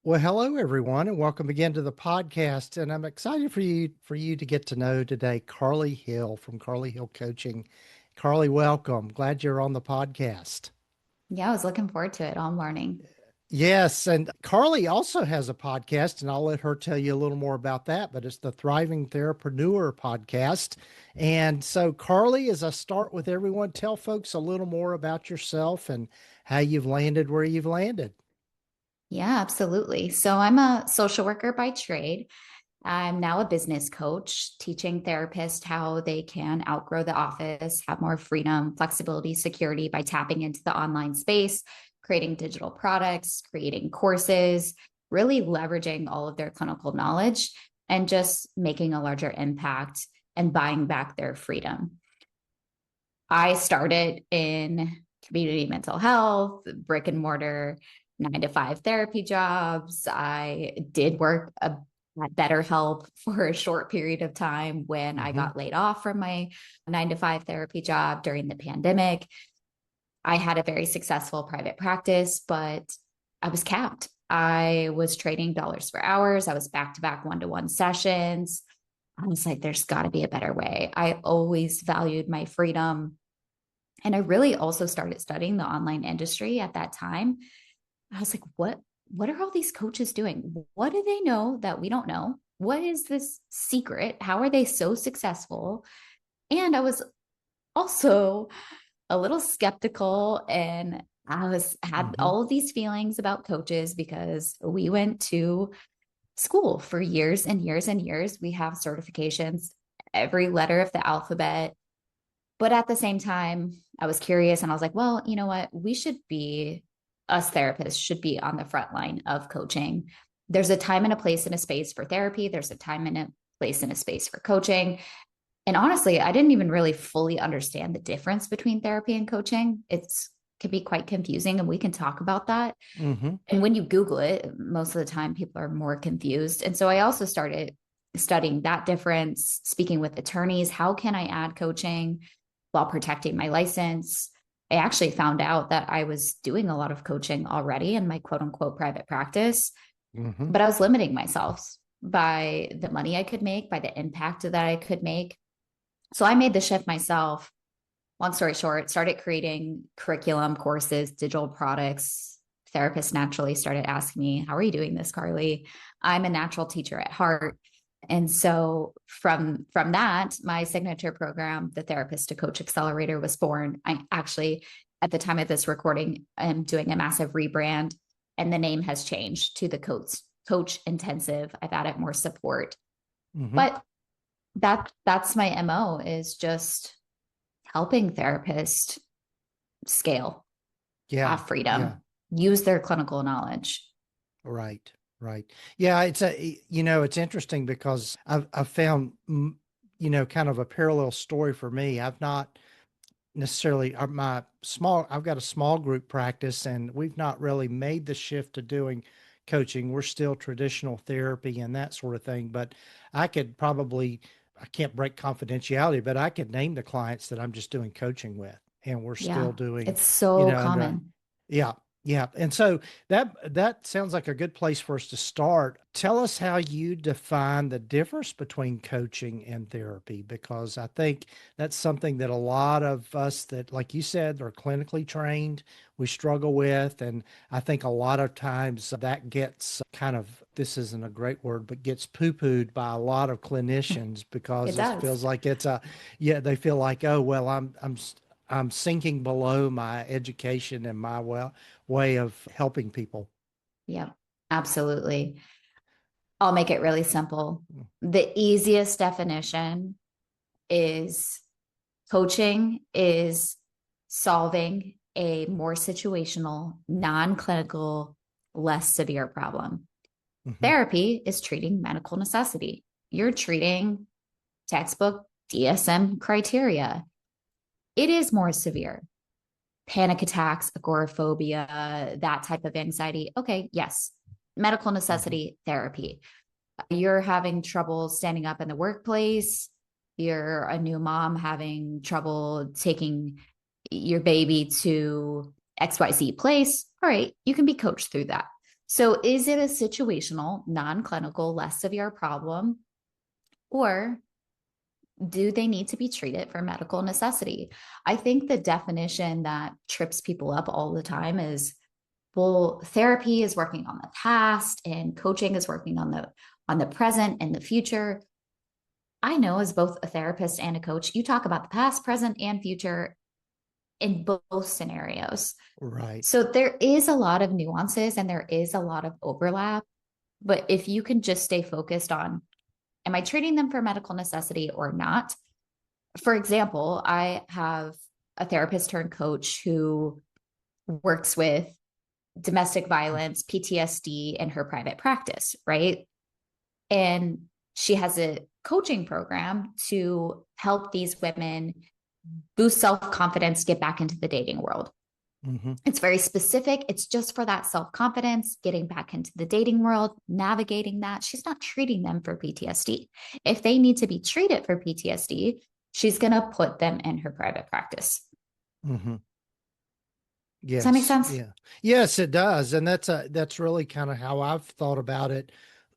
Well, hello everyone, and welcome again to the podcast. And I'm excited for you to get to know today Carly Hill from Carly Hill Coaching. Carly, welcome. Glad you're on the podcast. Yeah, I was looking forward to it all morning. Yes, and Carly also has a podcast, and I'll let her tell you a little more about that. But it's the Thriving Therapreneur Podcast. And so, Carly, as I start with everyone, tell folks a little more about yourself and how you've landed where you've landed. Yeah, absolutely. So I'm a social worker by trade. I'm now a business coach, teaching therapists how they can outgrow the office, have more freedom, flexibility, security by tapping into the online space, creating digital products, creating courses, really leveraging all of their clinical knowledge and just making a larger impact and buying back their freedom. I started in community mental health, brick and mortar, 9 to 5 therapy jobs. I did work at BetterHelp for a short period of time when I Hmm. got laid off from my 9 to 5 therapy job during the pandemic. I had a very successful private practice, but I was capped. I was trading dollars for hours. I was back to back one-to-one sessions. I was like, there's got to be a better way. I always valued my freedom. And I really also started studying the online industry at that time. I was like, what are all these coaches doing? What do they know that we don't know? What is this secret? How are they so successful? And I was also a little skeptical, and had Hmm. all of these feelings about coaches because we went to school for years and years and years. We have certifications, every letter of the alphabet. But at the same time, I was curious and I was like, well, you know what? Us therapists should be on the front line of coaching. There's a time and a place and a space for therapy. There's a time and a place and a space for coaching. And honestly, I didn't even really fully understand the difference between therapy and coaching. It's can be quite confusing, and we can talk about that. Hmm. And when you Google it, most of the time people are more confused. And so I also started studying that difference, speaking with attorneys. How can I add coaching while protecting my license? I actually found out that I was doing a lot of coaching already in my quote unquote private practice, Hmm. but I was limiting myself by the money I could make, by the impact that I could make. So I made the shift myself. Long story short, started creating curriculum, courses, digital products. Therapists naturally started asking me, how are you doing this, Carly? I'm a natural teacher at heart. And so from that, my signature program, the Therapist to Coach Accelerator, was born. I actually, at the time of this recording, am doing a massive rebrand, and the name has changed to the Coach Intensive. I've added more support, Hmm. but that's my MO, is just helping therapists scale, Yeah. have Yeah. freedom, use their clinical knowledge. Right, right. Yeah, it's interesting because I've found, kind of a parallel story for me. I've not necessarily I've got a small group practice, and we've not really made the shift to doing coaching. We're still traditional therapy and that sort of thing, but I could probably, I can't break confidentiality, but I could name the clients that I'm just doing coaching with, and we're still Yeah, doing, it's so common. yeah, yeah. And so that sounds like a good place for us to start. Tell us how you define the difference between coaching and therapy, because I think that's something that a lot of us that, like you said, are clinically trained, we struggle with. And I think a lot of times that gets kind of, this isn't a great word, but gets poo-pooed by a lot of clinicians It because it does. feels like yeah, they feel like, oh, well, I'm sinking below my education and my way of helping people. Yeah, absolutely. I'll make it really simple. The easiest definition is coaching is solving a more situational, non clinical, less severe problem. Hmm. Therapy is treating medical necessity. You're treating textbook DSM criteria. It is more severe. Panic attacks, agoraphobia, that type of anxiety. Okay, yes, medical Hmm. necessity therapy. You're having trouble standing up in the workplace. You're a new mom having trouble taking your baby to XYZ place. All right, you can be coached through that. So is it a situational, non-clinical, less severe problem, or do they need to be treated for medical necessity? I think the definition that trips people up all the time is, well, therapy is working on the past and coaching is working on the present and the future. I know, as both a therapist and a coach, you talk about the past, present, and future in both scenarios. Right. So there is a lot of nuances and there is a lot of overlap. But if you can just stay focused on, am I treating them for medical necessity or not? For example, I have a therapist turned coach who works with domestic violence, PTSD in her private practice, right? And she has a coaching program to help these women boost self-confidence, get back into the dating world. Mm-hmm. It's very specific. It's just for that self-confidence, getting back into the dating world, navigating that. She's not treating them for PTSD. If they need to be treated for PTSD, she's going to put them in her private practice. Mm-hmm. Does that make Yes. sense? Yeah. Yes, it does. And that's really kind of how I've thought about it.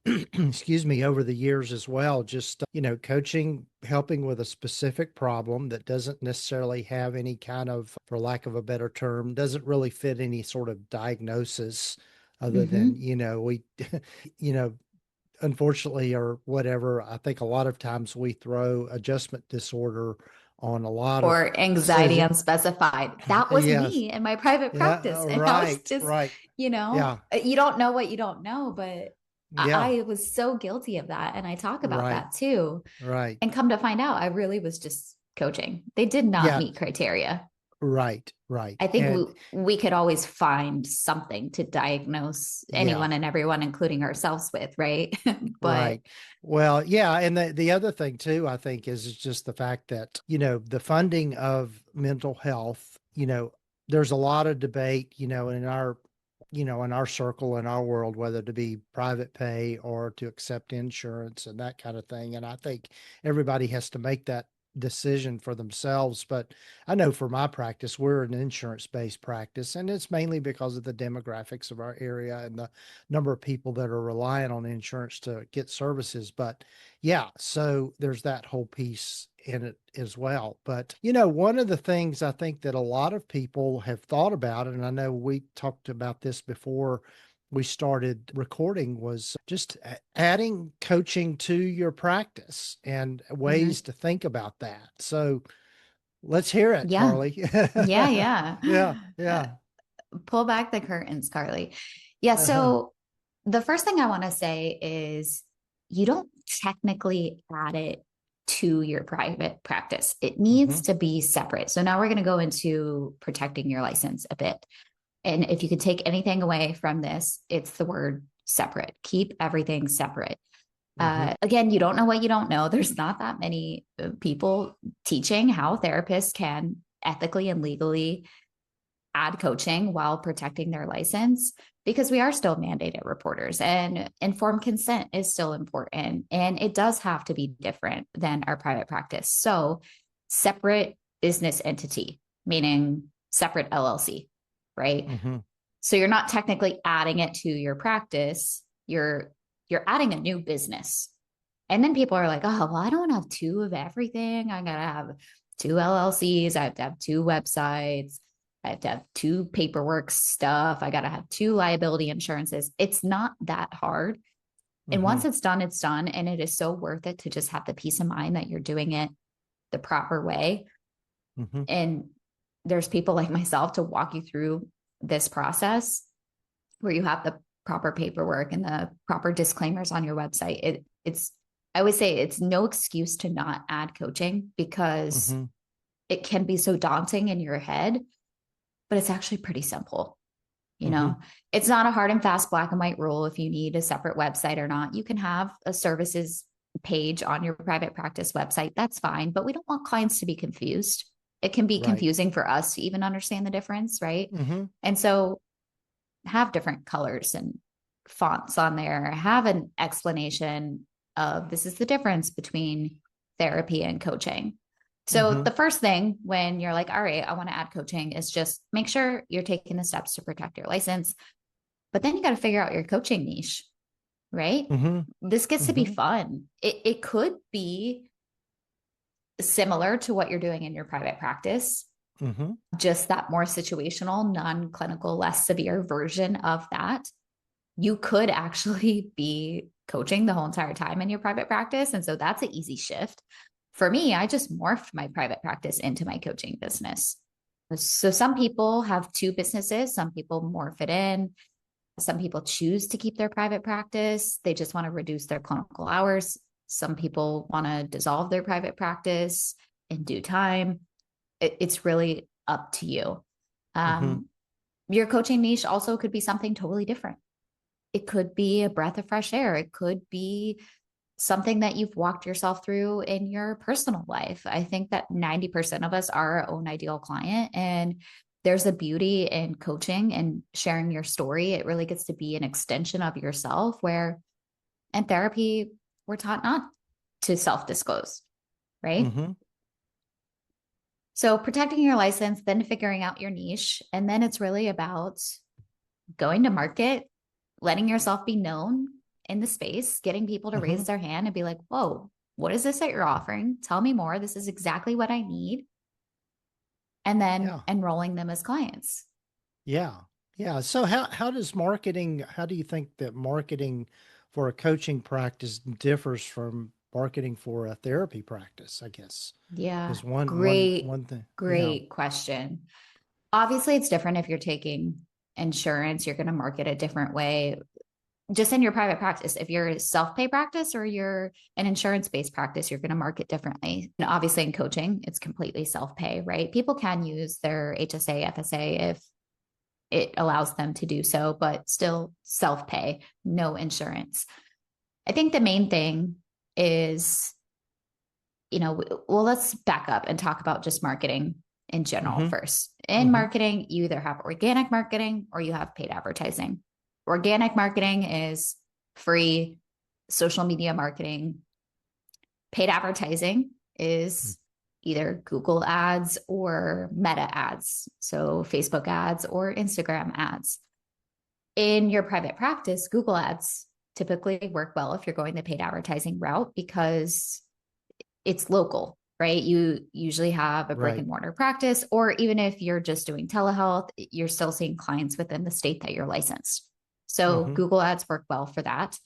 Excuse me, over the years as well. Just, coaching, helping with a specific problem that doesn't necessarily have any kind of, for lack of a better term, doesn't really fit any sort of diagnosis other than, we, you know, unfortunately or whatever, I think a lot of times we throw adjustment disorder on a lot of Or anxiety says, unspecified. That was yes, me in my private yeah, practice. And I was right, just, right. Yeah, you don't know what you don't know, but yeah, I was so guilty of that. And I talk about right, that too. right. And come to find out, I really was just coaching. They did not Yeah, meet criteria. right, right. I think And we could always find something to diagnose yeah, anyone and everyone, including ourselves, with, right? But right. Well, yeah, and the other thing too, I think, is just the fact that, the funding of mental health, there's a lot of debate, in our circle, in our world, whether to be private pay or to accept insurance and that kind of thing. And I think everybody has to make that decision for themselves. But I know for my practice, we're an insurance-based practice, and it's mainly because of the demographics of our area and the number of people that are relying on insurance to get services. But yeah, so there's that whole piece in it as well. But, one of the things I think that a lot of people have thought about, and I know we talked about this before we started recording, was just adding coaching to your practice and ways mhm. to think about that. So let's hear it, Yeah, Carly. yeah, yeah. Yeah, Uh, yeah. pull back the curtains, Carly. Yeah. Uh-huh. So the first thing I want to say is you don't technically add it to your private practice. It Hmm. needs to be separate. So now we're going to go into protecting your license a bit. And if you could take anything away from this, it's the word separate. Keep everything separate. Hmm. Again, you don't know what you don't know. There's not that many people teaching how therapists can ethically and legally add coaching while protecting their license, because we are still mandated reporters and informed consent is still important. And it does have to be different than our private practice. So, separate business entity, meaning separate LLC, right? Hmm. So you're not technically adding it to your practice. You're adding a new business. And then people are like, oh, well, I don't have two of everything. I gotta have two LLCs. I have to have two websites. I have to have two paperwork stuff. I gotta have two liability insurances. It's not that hard. And Hmm. once it's done, it's done. And it is so worth it to just have the peace of mind that you're doing it the proper way. Hmm. And there's people like myself to walk you through this process where you have the proper paperwork and the proper disclaimers on your website. It's I would say it's no excuse to not add coaching, because Hmm. it can be so daunting in your head, but it's actually pretty simple. You Hmm. know, it's not a hard and fast black and white rule if you need a separate website or not. You can have a services page on your private practice website. That's fine, but we don't want clients to be confused. It can be Right. confusing for us to even understand the difference, right? Hmm. And so have different colors and fonts on there, have an explanation of this is the difference between therapy and coaching. So Hmm. the first thing when you're like, all right, I want to add coaching, is just make sure you're taking the steps to protect your license. But then you got to figure out your coaching niche, right? Mm-hmm. This gets to be Mm-hmm. fun. It could be similar to what you're doing in your private practice, Mm-hmm. just that more situational, non-clinical, less severe version of that. You could actually be coaching the whole entire time in your private practice. And so that's an easy shift. For me, I just morphed my private practice into my coaching business. So some people have two businesses, some people morph it in. Some people choose to keep their private practice. They just want to reduce their clinical hours. Some people want to dissolve their private practice in due time. It's really up to you. Mm-hmm. Your coaching niche also could be something totally different. It could be a breath of fresh air. It could be something that you've walked yourself through in your personal life. I think that 90% of us are our own ideal client. And there's a beauty in coaching and sharing your story. It really gets to be an extension of yourself, where in therapy, we're taught not to self disclose, right? Mm-hmm. So protecting your license, then figuring out your niche. And then it's really about going to market, letting yourself be known in the space, getting people to Mm-hmm. raise their hand and be like, whoa, what is this that you're offering? Tell me more. This is exactly what I need. And then Yeah. enrolling them as clients. Yeah. Yeah. So how does marketing, how do you think that marketing for a coaching practice differs from marketing for a therapy practice, I guess? Yeah. Is one one Great, one thing. Yeah. great question. Obviously, it's different if you're taking insurance, you're going to market a different way. Just in your private practice, if you're a self-pay practice or you're an insurance-based practice, you're going to market differently. And obviously in coaching, it's completely self-pay, right? People can use their HSA, FSA if it allows them to do so, but still self-pay, no insurance. I think the main thing is, well, let's back up and talk about just marketing in general Mm-hmm. first. In Mm-hmm. marketing, you either have organic marketing or you have paid advertising. Organic marketing is free social media marketing. Paid advertising is either Google ads or Meta ads, so Facebook ads or Instagram ads. In your private practice, Google ads typically work well if you're going the paid advertising route because it's local, right? You usually have a brick Right. and mortar practice, or even if you're just doing telehealth, you're still seeing clients within the state that you're licensed. So Mm-hmm. Google ads work well for that.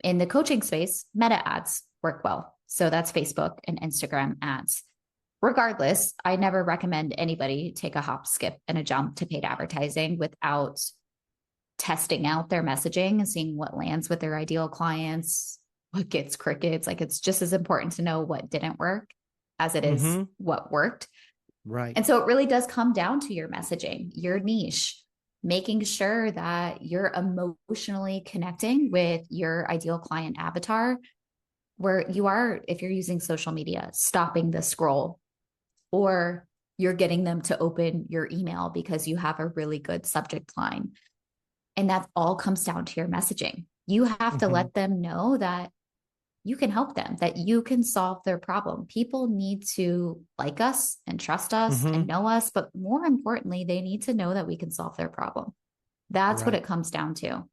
In the coaching space, Meta ads work well. So that's Facebook and Instagram ads. Regardless, I never recommend anybody take a hop, skip, and a jump to paid advertising without testing out their messaging and seeing what lands with their ideal clients, what gets crickets. Like, it's just as important to know what didn't work as it is Mm-hmm. what worked. Right. And so it really does come down to your messaging, your niche, making sure that you're emotionally connecting with your ideal client avatar, where you are, if you're using social media, stopping the scroll, or you're getting them to open your email because you have a really good subject line. And that all comes down to your messaging. You have to Mm-hmm. let them know that you can help them, that you can solve their problem. People need to like us and trust us Mm-hmm. and know us, but more importantly, they need to know that we can solve their problem. That's what Right. it comes down to.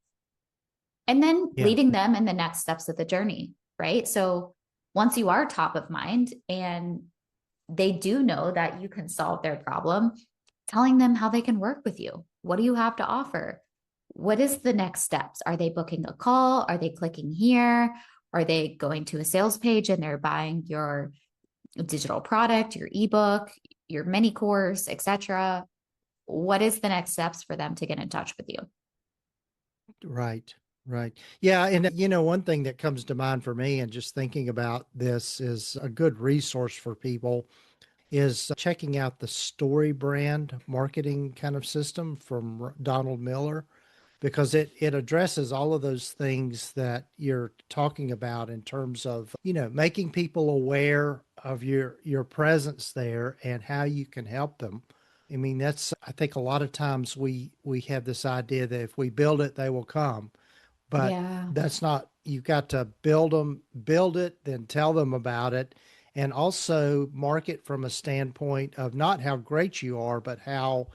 And then Yeah. leading them in the next steps of the journey, right? So once you are top of mind and they do know that you can solve their problem, telling them how they can work with you. What do you have to offer? What is the next steps? Are they booking a call? Are they clicking here? Are they going to a sales page and they're buying your digital product, your ebook, your mini course, etc.? What is the next steps for them to get in touch with you? Right. Right. Yeah. And, one thing that comes to mind for me and just thinking about this is a good resource for people is checking out the Story brand marketing kind of system from Donald Miller, because it addresses all of those things that you're talking about in terms of, making people aware of your presence there and how you can help them. I mean, that's, I think a lot of times we have this idea that if we build it, they will come, but Yeah. that's not, you've got to build it, then tell them about it, and also market from a standpoint of not how great you are, but how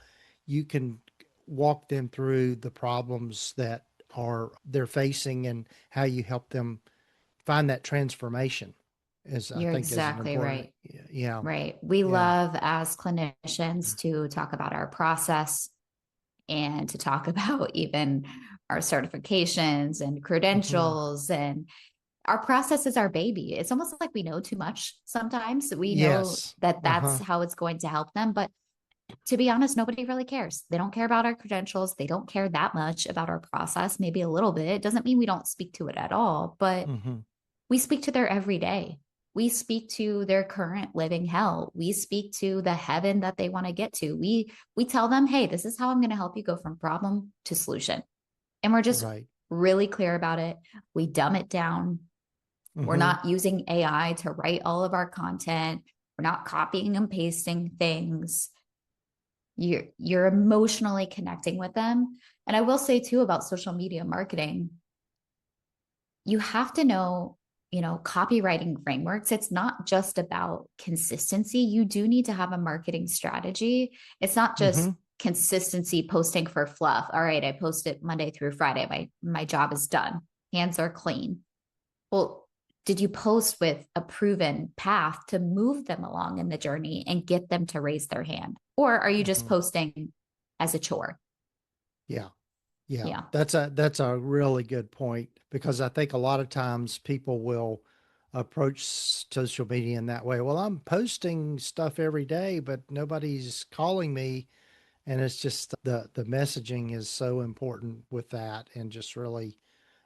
you can walk them through the problems that are they're facing and how you help them find that transformation is, I You're think, is an exactly important. right. Yeah. Right. We Yeah. love as clinicians to talk about our process and to talk about even our certifications and Hmm. credentials, and our process is our baby. It's almost like we know too much sometimes. We know Yes. that that's Uh-huh. how it's going to help them, but to be honest, nobody really cares. They don't care about our credentials. They don't care that much about our process, maybe a little bit. It doesn't mean we don't speak to it at all, but Hmm. we speak to their everyday. We speak to their current living hell. We speak to the heaven that they want to get to. We tell them, "Hey, this is how I'm going to help you go from problem to solution." And we're just Right. really clear about it. We dumb it down. We're Hmm. not using AI to write all of our content. We're not copying and pasting things. You're emotionally connecting with them. And I will say too about social media marketing, you have to know, copywriting frameworks. It's not just about consistency. You do need to have a marketing strategy. It's not just Hmm. consistency posting for fluff. All right, I post it Monday through Friday. My job is done. Hands are clean. Well, did you post with a proven path to move them along in the journey and get them to raise their hand? Or are you just Hmm. posting as a chore? Yeah. Yeah. Yeah. That's a really good point, because I think a lot of times people will approach social media in that way. Well, I'm posting stuff every day, but nobody's calling me. And it's just the messaging is so important with that. And just really,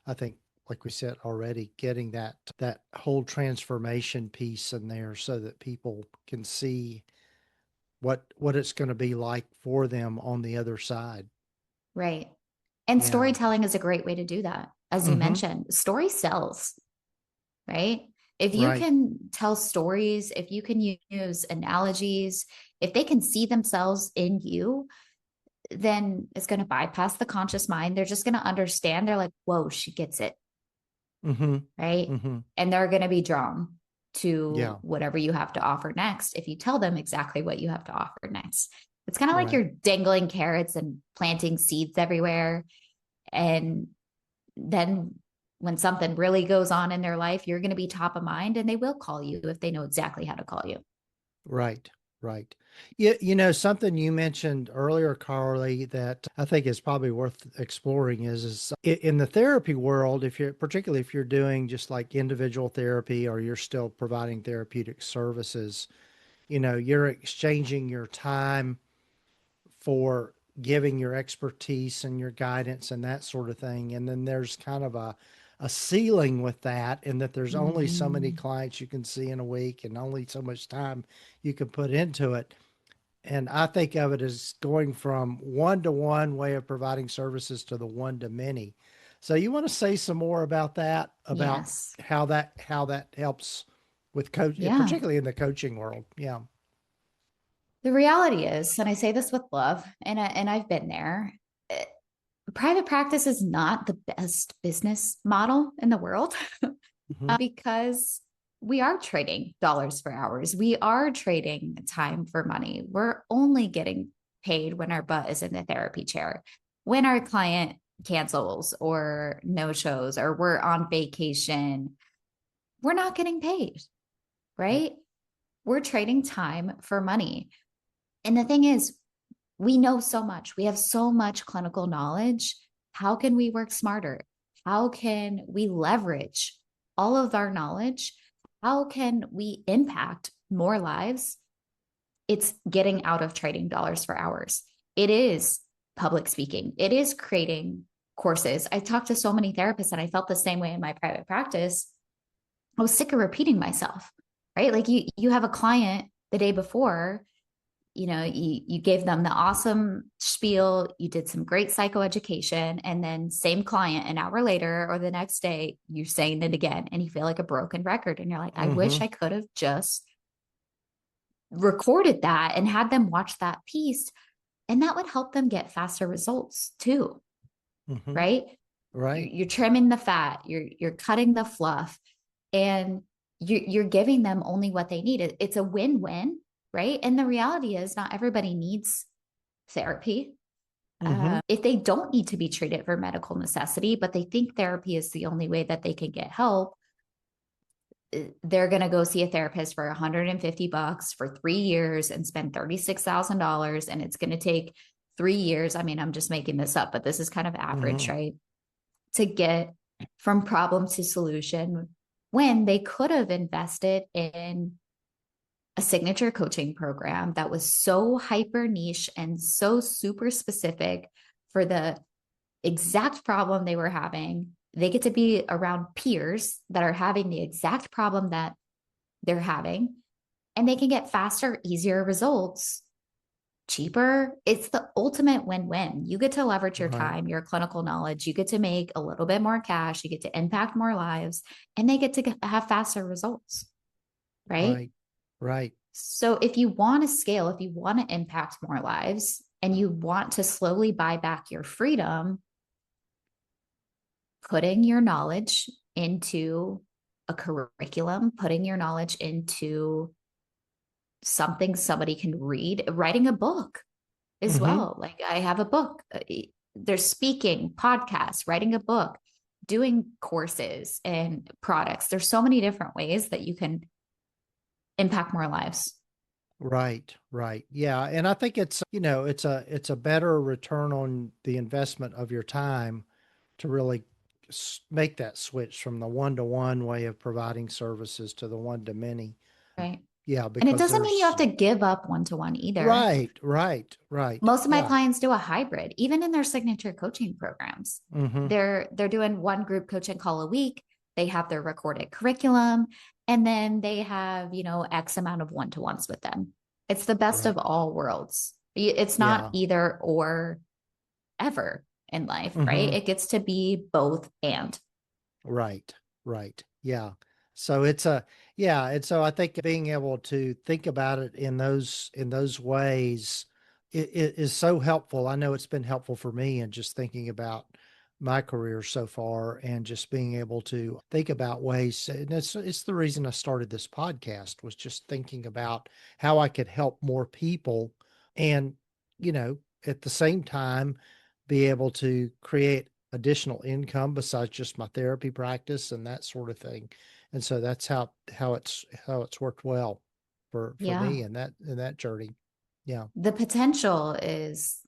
I think, like we said already, getting that whole transformation piece in there so that people can see what it's going to be like for them on the other side. Right. And Yeah. storytelling is a great way to do that. As you Hmm. mentioned, story sells, right? If you Right. can tell stories, if you can use analogies, if they can see themselves in you, then it's going to bypass the conscious mind. They're just going to understand. They're like, whoa, she gets it. Hmm. Right. Hmm. And they're going to be drawn to Yeah. whatever you have to offer next if you tell them exactly what you have to offer next. It's kind of like Right. you're dangling carrots and planting seeds everywhere. And then when something really goes on in their life, you're going to be top of mind and they will call you if they know exactly how to call you. Right. Right. Something you mentioned earlier, Carly, that I think is probably worth exploring is in the therapy world, if you're particularly if you're doing just like individual therapy or you're still providing therapeutic services, you're exchanging your time for giving your expertise and your guidance and that sort of thing. And then there's kind of a ceiling with that, in that there's only so many Mm-hmm. clients you can see in a week and only so much time you can put into it. And I think of it as going from one to one way of providing services to the one to many. So you want to say some more about that, about Yes. how that helps with coach, Yeah. particularly in the coaching world. Yeah. The reality is, and I say this with love, and I've been there. Private practice is not the best business model in the world Hmm. because we are trading dollars for hours. We are trading time for money. We're only getting paid when our butt is in the therapy chair. When our client cancels or no shows or we're on vacation, we're not getting paid, right? We're trading time for money. And the thing is, we know so much. We have so much clinical knowledge. How can we work smarter? How can we leverage all of our knowledge? How can we impact more lives? It's getting out of trading dollars for hours. It is public speaking. It is creating courses. I talked to so many therapists and I felt the same way in my private practice. I was sick of repeating myself, right? Like you have a client the day before, you gave them the awesome spiel, you did some great psychoeducation, and then same client an hour later or the next day you're saying it again and you feel like a broken record and you're like, I wish Hmm. I could have just recorded that and had them watch that piece, and that would help them get faster results too, Hmm. right? you're, Right. you're trimming the fat, you're cutting the fluff, and you're giving them only what they need. It's a win-win, right? And the reality is not everybody needs therapy. Mm-hmm. If they don't need to be treated for medical necessity, but they think therapy is the only way that they can get help, they're going to go see a therapist for $150 for 3 years and spend $36,000. And it's going to take 3 years. I mean, I'm just making this up, but this is kind of average, Mm-hmm. right? To get from problem to solution when they could have invested in a signature coaching program that was so hyper niche and so super specific for the exact problem they were having. They get to be around peers that are having the exact problem that they're having, and they can get faster, easier results, cheaper. It's the ultimate win-win. You get to leverage your Right. time, your clinical knowledge, you get to make a little bit more cash, you get to impact more lives, and they get to have faster results, right? Right. Right. So if you want to scale, if you want to impact more lives and you want to slowly buy back your freedom, putting your knowledge into a curriculum, putting your knowledge into something somebody can read, writing a book as Mm-hmm. well. Like I have a book, there's speaking, podcasts, writing a book, doing courses and products. There's so many different ways that you can impact more lives. Right, right. Yeah. And I think it's, it's a better return on the investment of your time to really make that switch from the one-to-one way of providing services to the one-to-many. Right. Yeah, And it because doesn't mean you there's have to give up one-to-one either. right, right, right. Most of my Yeah. clients do a hybrid, even in their signature coaching programs. Mm-hmm. They're doing one group coaching call a week. They have their recorded curriculum, and then they have, X amount of one-to-ones with them. It's the best of Right. all worlds. It's not Yeah. either or ever in life, right? Mm-hmm. It gets to be both and. Right, right. Yeah. So and so I think being able to think about it in those ways it is so helpful. I know it's been helpful for me in just thinking about my career so far and just being able to think about ways. And it's the reason I started this podcast was just thinking about how I could help more people and, at the same time be able to create additional income besides just my therapy practice and that sort of thing. And so that's how it's worked well for Yeah. me in that journey. Yeah. The potential is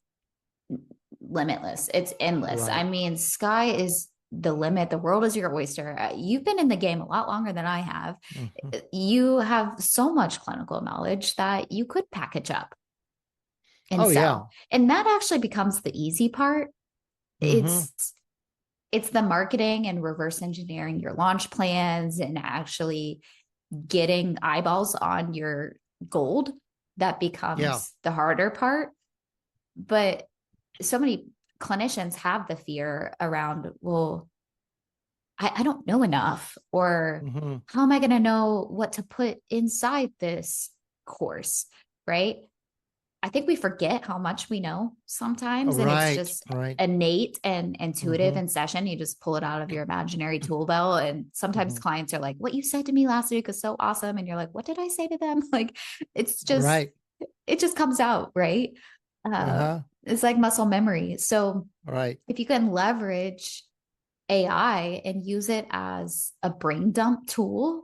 limitless. It's endless. I Right. mean, sky is the limit. The world is your oyster. You've been in the game a lot longer than I have. Hmm. You have so much clinical knowledge that you could package up and Oh yeah. sell. And that actually becomes the easy part. Hmm. It's the marketing and reverse engineering your launch plans and actually getting eyeballs on your gold that Yeah. becomes the harder part. But so many clinicians have the fear around, well, I don't know enough, or Hmm. how am I going to know what to put inside this course? Right. I think we forget how much we know sometimes, and it's Right. just Right. innate and intuitive Hmm. in session. You just pull it out of your imaginary tool belt. And sometimes Hmm. clients are like, what you said to me last week is so awesome. And you're like, what did I say to them? Like, it's just, Right. it just comes out, right? Uh, Uh-huh. it's like muscle memory. So Right. if you can leverage AI and use it as a brain dump tool,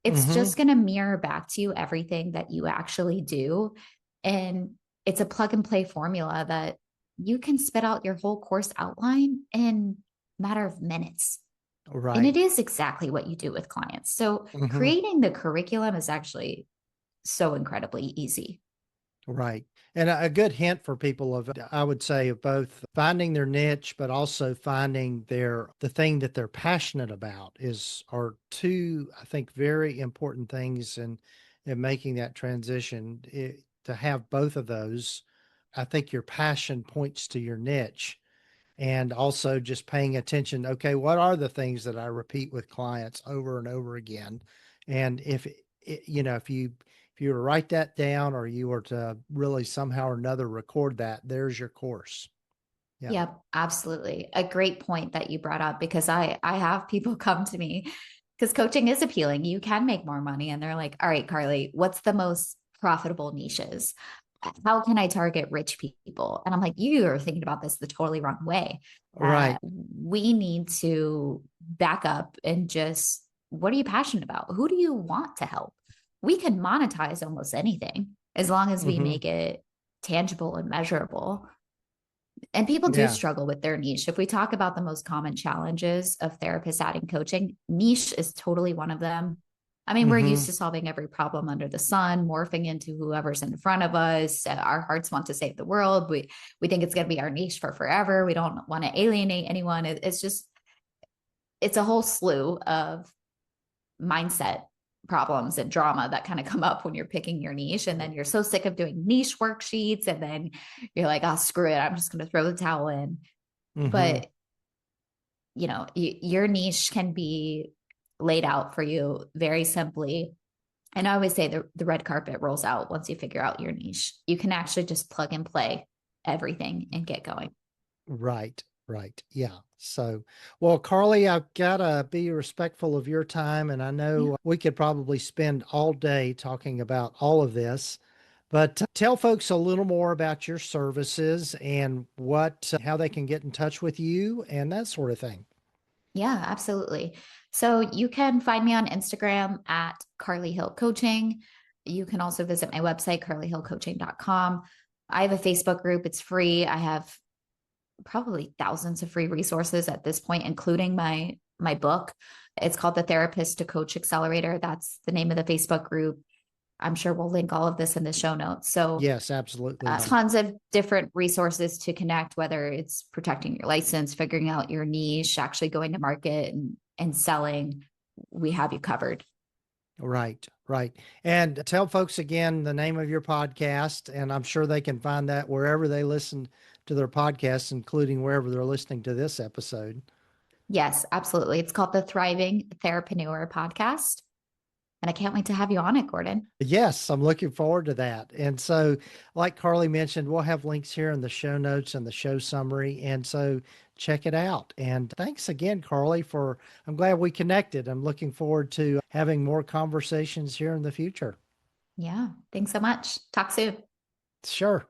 it's Hmm. just going to mirror back to you everything that you actually do. And it's a plug and play formula that you can spit out your whole course outline in a matter of minutes. And it Right. is exactly what you do with clients. So Hmm. creating the curriculum is actually so incredibly easy. Right. And a good hint for people of, I would say, of both finding their niche, but also finding the thing that they're passionate about are two, I think, very important things in making that transition. To have both of those, I think your passion points to your niche and also just paying attention. Okay, what are the things that I repeat with clients over and over again? And if you were to write that down or you were to really somehow or another record that, there's your course. Yeah. Yep, absolutely. A great point that you brought up, because I have people come to me because coaching is appealing. You can make more money and they're like, "All right, Carly, what's the most profitable niches?" how can I target rich people? And I'm like, you are thinking about this the totally wrong way. Right. We need to back up and just, what are you passionate about? Who do you want to help? We can monetize almost anything as long as we Hmm. make it tangible and measurable. And people do Yeah. struggle with their niche. If we talk about the most common challenges of therapists adding coaching, niche is totally one of them. I mean, we're used Hmm. to solving every problem under the sun, morphing into whoever's in front of us. Our hearts want to save the world. We think it's going to be our niche for forever. We don't want to alienate anyone. It's just, it's a whole slew of mindset problems and drama that kind of come up when you're picking your niche. And then you're so sick of doing niche worksheets. And then you're like, oh, screw it. I'm just going to throw the towel in. Hmm. But, your niche can be laid out for you very simply. And I always say the red carpet rolls out once you figure out your niche. You can actually just plug and play everything and get going. Right. Right. Yeah. So, well, Carly, I've got to be respectful of your time. And I Yeah. know we could probably spend all day talking about all of this, but tell folks a little more about your services and how they can get in touch with you and that sort of thing. Yeah, absolutely. So you can find me on Instagram at Carly Hill Coaching. You can also visit my website, carlyhillcoaching.com. I have a Facebook group. It's free. I have probably thousands of free resources at this point, including my book. It's called the Therapist to Coach Accelerator. That's the name of the Facebook group. I'm sure we'll link all of this in the show notes. So Yes, absolutely. tons of different resources to connect, whether it's protecting your license, figuring out your niche, actually going to market and selling. We have you covered. Right, right. And tell folks again the name of your podcast, and I'm sure they can find that wherever they listen to their podcasts, including wherever they're listening to this episode. Yes, absolutely. It's called the Thriving Therapreneur Podcast. And I can't wait to have you on it, Gordon. Yes, I'm looking forward to that. And so, like Carly mentioned, we'll have links here in the show notes and the show summary. And so check it out. And thanks again, Carly, I'm glad we connected. I'm looking forward to having more conversations here in the future. Yeah. Thanks so much. Talk soon. Sure.